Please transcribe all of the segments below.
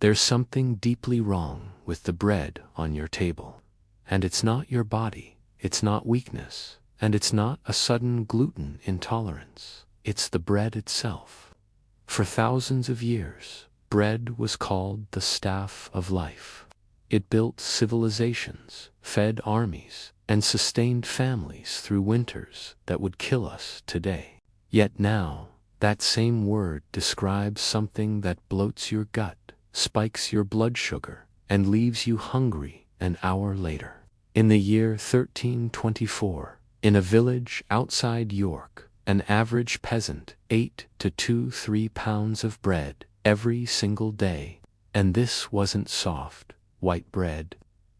There's something deeply wrong with the bread on your table. And it's not your body, it's not weakness, and it's not a sudden gluten intolerance. It's the bread itself. For thousands of years, bread was called the staff of life. It built civilizations, fed armies, and sustained families through winters that would kill us today. Yet now, that same word describes something that bloats your gut, spikes your blood sugar, and leaves you hungry an hour later. In the year 1324, in a village outside York, an average peasant ate 2 to 3 pounds of bread every single day, and this wasn't soft, white bread.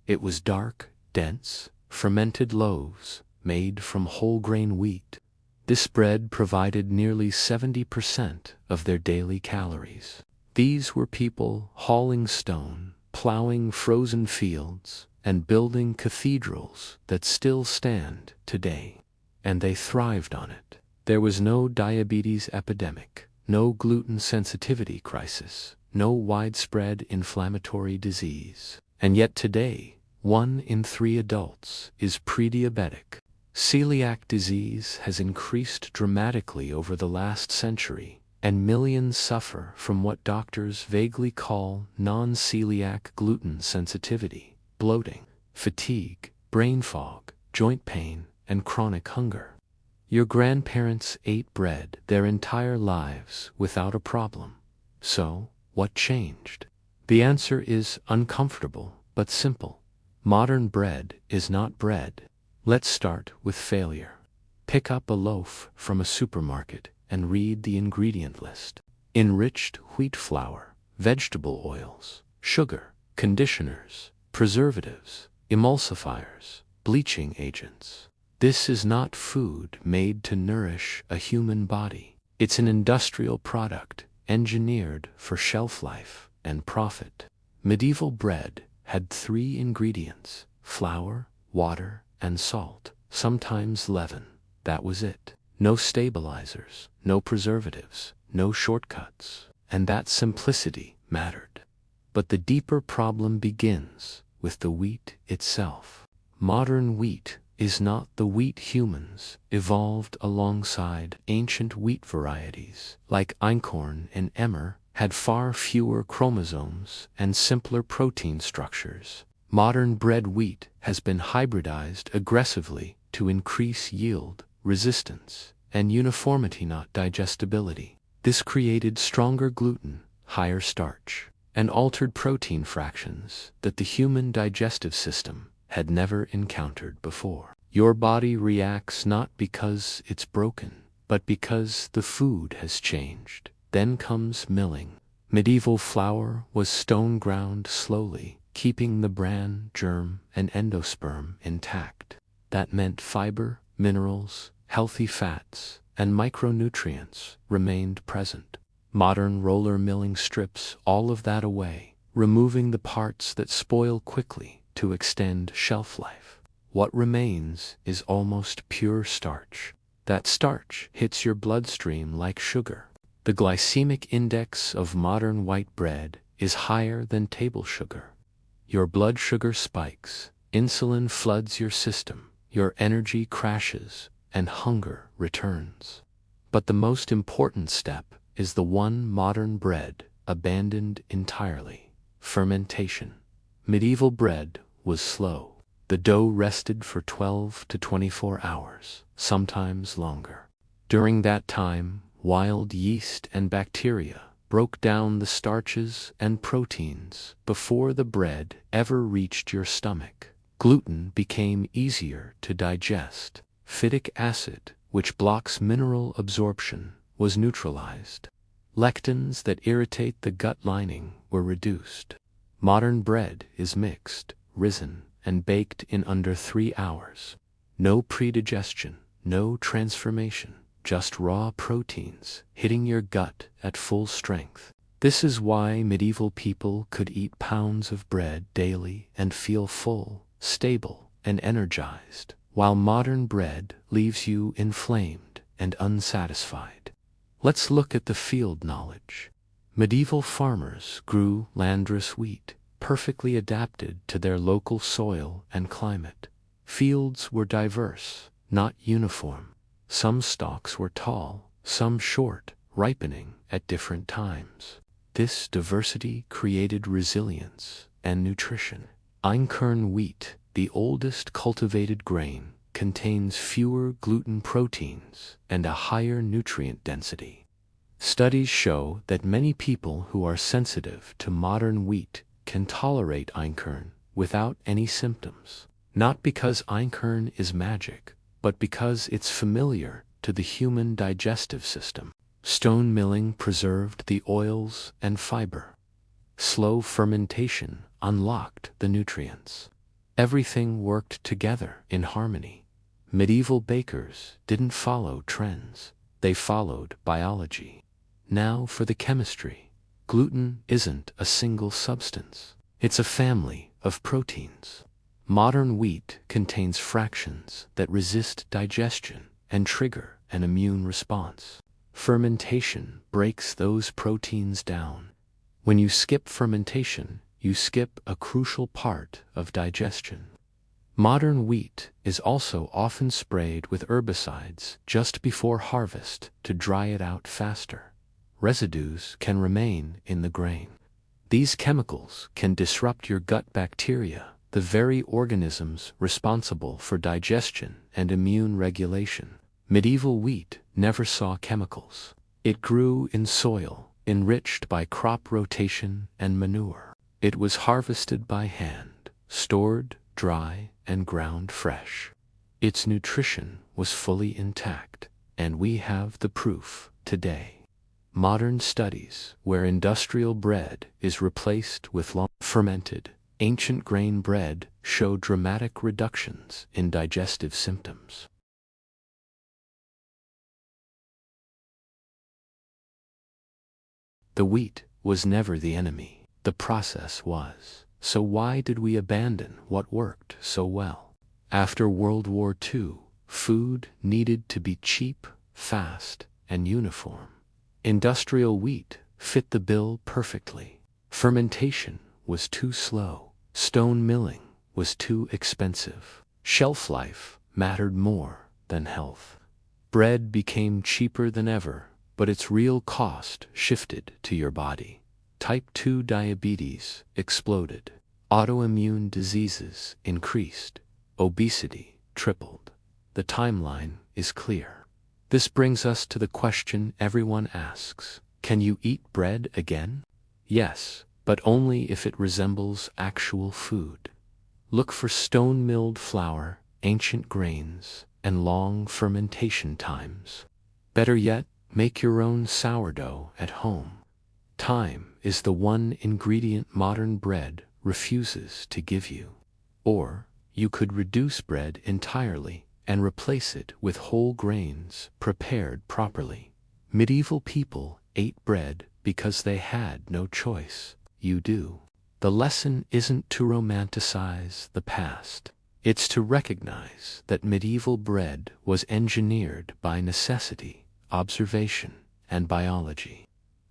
It was dark, dense, fermented loaves made from whole grain wheat. This bread provided nearly 70% of their daily calories. These were people hauling stone, plowing frozen fields, and building cathedrals that still stand today. And they thrived on it. There was no diabetes epidemic, no gluten sensitivity crisis, no widespread inflammatory disease. And yet today, 1 in 3 adults is pre-diabetic. Celiac disease has increased dramatically over the last century, and millions suffer from what doctors vaguely call non-celiac gluten sensitivity, bloating, fatigue, brain fog, joint pain, and chronic hunger. Your grandparents ate bread their entire lives without a problem. So, what changed? The answer is uncomfortable but simple. Modern bread is not bread. Let's start with failure. Pick up a loaf from a supermarket and read the ingredient list. Enriched wheat flour, vegetable oils, sugar, conditioners, preservatives, emulsifiers, bleaching agents. This is not food made to nourish a human body. It's an industrial product engineered for shelf life and profit. Medieval bread had 3 ingredients: flour, water, and salt, sometimes leaven. That was it. No stabilizers, no preservatives, no shortcuts. And that simplicity mattered. But the deeper problem begins with the wheat itself. Modern wheat is not the wheat humans evolved alongside. Ancient wheat varieties, like einkorn and emmer, had far fewer chromosomes and simpler protein structures. Modern bread wheat has been hybridized aggressively to increase yield, resistance, and uniformity, not digestibility. This created stronger gluten, higher starch, and altered protein fractions that the human digestive system had never encountered before. Your body reacts not because it's broken, but because the food has changed. Then comes milling. Medieval flour was stone ground slowly, keeping the bran, germ, and endosperm intact. That meant fiber, minerals, healthy fats, and micronutrients remained present. Modern roller milling strips all of that away, removing the parts that spoil quickly to extend shelf life. What remains is almost pure starch. That starch hits your bloodstream like sugar. The glycemic index of modern white bread is higher than table sugar. Your blood sugar spikes, insulin floods your system, your energy crashes, and hunger returns. But the most important step is the one modern bread abandoned entirely: fermentation. Medieval bread was slow. The dough rested for 12 to 24 hours, sometimes longer. During that time, wild yeast and bacteria broke down the starches and proteins before the bread ever reached your stomach. Gluten became easier to digest. Phytic acid, which blocks mineral absorption, was neutralized. Lectins that irritate the gut lining were reduced. Modern bread is mixed, risen, and baked in under 3 hours. No predigestion, no transformation, just raw proteins hitting your gut at full strength. This is why medieval people could eat pounds of bread daily and feel full, stable, and energized, while modern bread leaves you inflamed and unsatisfied. Let's look at the field knowledge. Medieval farmers grew landrace wheat, perfectly adapted to their local soil and climate. Fields were diverse, not uniform. Some stalks were tall, some short, ripening at different times. This diversity created resilience and nutrition. Einkorn wheat, the oldest cultivated grain, contains fewer gluten proteins and a higher nutrient density. Studies show that many people who are sensitive to modern wheat can tolerate Einkorn without any symptoms. Not because Einkorn is magic, but because it's familiar to the human digestive system. Stone milling preserved the oils and fiber. Slow fermentation unlocked the nutrients. Everything worked together in harmony. Medieval bakers didn't follow trends, they followed biology. Now for the chemistry. Gluten isn't a single substance. It's a family of proteins. Modern wheat contains fractions that resist digestion and trigger an immune response. Fermentation breaks those proteins down. When you skip fermentation, you skip a crucial part of digestion. Modern wheat is also often sprayed with herbicides just before harvest to dry it out faster. Residues can remain in the grain. These chemicals can disrupt your gut bacteria, the very organisms responsible for digestion and immune regulation. Medieval wheat never saw chemicals. It grew in soil, enriched by crop rotation and manure. It was harvested by hand, stored dry, and ground fresh. Its nutrition was fully intact, and we have the proof today. Modern studies where industrial bread is replaced with long-fermented, ancient grain bread show dramatic reductions in digestive symptoms. The wheat was never the enemy. The process was. So why did we abandon what worked so well? After World War II, food needed to be cheap, fast, and uniform. Industrial wheat fit the bill perfectly. Fermentation was too slow. Stone milling was too expensive. Shelf life mattered more than health. Bread became cheaper than ever, but its real cost shifted to your body. Type 2 diabetes exploded. Autoimmune diseases increased. Obesity tripled. The timeline is clear. This brings us to the question everyone asks: can you eat bread again? Yes, but only if it resembles actual food. Look for stone-milled flour, ancient grains, and long fermentation times. Better yet, make your own sourdough at home. Time is the one ingredient modern bread refuses to give you. Or you could reduce bread entirely and replace it with whole grains prepared properly. Medieval people ate bread because they had no choice. You do. The lesson isn't to romanticize the past. It's to recognize that medieval bread was engineered by necessity, observation, and biology.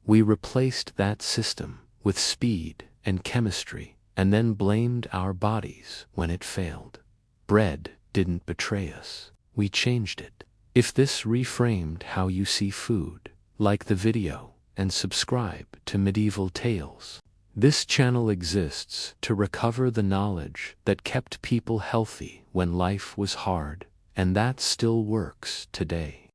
We replaced that system with speed and chemistry, and then blamed our bodies when it failed. Bread didn't betray us. We changed it. If this reframed how you see food, like the video and subscribe to Medieval Tales. This channel exists to recover the knowledge that kept people healthy when life was hard, and that still works today.